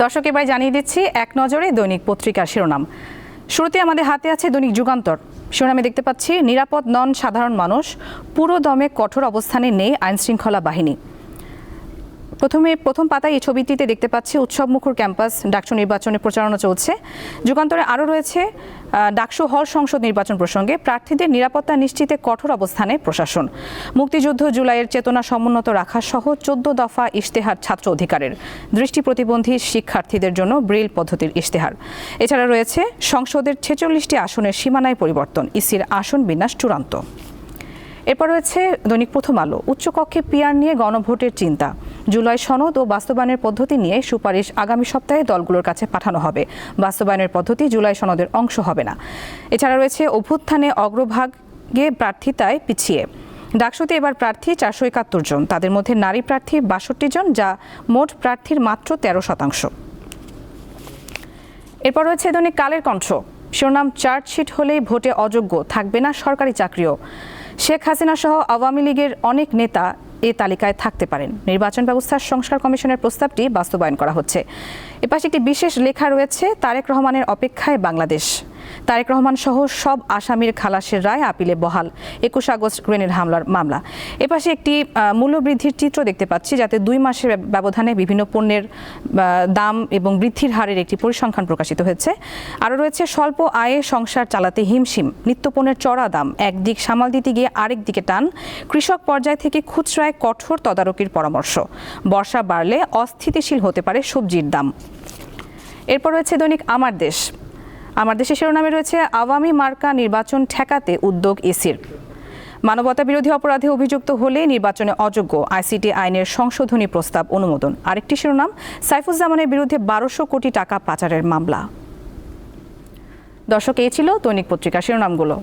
দর্শক এবার জানিয়ে দিচ্ছি এক নজরে দৈনিক পত্রিকার শিরোনাম। শুরুতে আমাদের হাতে আছে দৈনিক যুগান্তর। শিরোনামে দেখতে পাচ্ছি নিরাপদ নন সাধারণ মানুষ, পুরো দমে কঠোর অবস্থানে নেই আইনশৃঙ্খলা বাহিনী। প্রথম পাতায় এই ছবিটিতে দেখতে পাচ্ছি উৎসবমুখর ক্যাম্পাস, ডাকসু নির্বাচনের প্রচারণা চলছে। যুগান্তরে আরও রয়েছে ডাকসু হল সংসদ নির্বাচন প্রসঙ্গে প্রার্থীদের নিরাপত্তা নিশ্চিতে কঠোর অবস্থানে প্রশাসন। মুক্তিযুদ্ধ জুলাইয়ের চেতনা সমুন্নত রাখা সহ 14 দফা ইশতেহার ছাত্র অধিকারের, দৃষ্টি প্রতিবন্ধী শিক্ষার্থীদের জন্য ব্রেইল পদ্ধতির ইশতেহার। এছাড়া রয়েছে সংসদের 46টি আসনের সীমানায় পরিবর্তন, ইসির আসন বিন্যাস চূড়ান্ত। এরপর রয়েছে দৈনিক প্রথম আলো। উচ্চকক্ষে পিআর নিয়ে গণভোটের চিন্তা, জুলাই সনদ ও বাস্তবায়নের পদ্ধতি নিয়ে সুপারিশ আগামী সপ্তাহে দলগুলোর কাছে পাঠানো হবে। বাস্তবায়নের পদ্ধতি জুলাই সনদের অংশ হবে না। এছাড়া রয়েছে অভ্যুত্থানে অগ্রভাগে প্রার্থিতায় পিছিয়ে, ডাকসুতে এবার প্রার্থী 471 জন, তাদের মধ্যে নারী প্রার্থী 62 জন, যা মোট প্রার্থীর মাত্র 13%। এরপর রয়েছে দৈনিক কালের কণ্ঠ। শিরোনাম চার্জশিট হলেই ভোটে অযোগ্য, থাকবে না সরকারি চাকরিও। শেখ হাসিনা সহ আওয়ামী লীগের অনেক নেতা এ তালিকায় থাকতে পারেন। নির্বাচন ব্যবস্থার সংস্কার কমিশনের প্রস্তাবটি বাস্তবায়ন করা হচ্ছে। এপাশে একটি বিশেষ লেখা রয়েছে তারেক রহমানের অপেক্ষায় বাংলাদেশ। তারেক রহমান সহ সব আসামির খালাসের রায় আপিলে বহাল, 21 আগস্ট গ্রেনেড হামলার মামলা। এপাশে একটি মূল্যবৃদ্ধির চিত্র দেখতে পাচ্ছি, যাতে 2 মাসের ব্যবধানে বিভিন্ন পণ্যের দাম এবং বৃদ্ধির হারের একটি পরিসংখ্যান প্রকাশিত হয়েছে। আরও রয়েছে স্বল্প আয়ে সংসার চালাতে হিমশিম, নিত্যপণ্যের চড়া দাম, একদিক সামাল দিতে গিয়ে আরেক দিকে টান, কৃষক পর্যায় থেকে খুচরায় কঠোর তদারকির পরামর্শ, বর্ষা বাড়লে অস্থিতিশীল হতে পারে সবজির দাম। এরপর রয়েছে দৈনিক আমার দেশ। আমার দেশের শিরোনামে রয়েছে আওয়ামী মার্কা নির্বাচন ঠেকাতে উদ্যোগ ইসির। মানবতা বিরোধী অপরাধে অভিযুক্ত হলে নির্বাচনে অযোগ্য, আইসিটি আইনের সংশোধনী প্রস্তাব অনুমোদন। আরেকটি শিরোনাম সাইফুজ্জামানের বিরুদ্ধে 1200 কোটি টাকা পাচারের মামলা। দর্শক, এই ছিল দৈনিক পত্রিকার শিরোনামগুলো।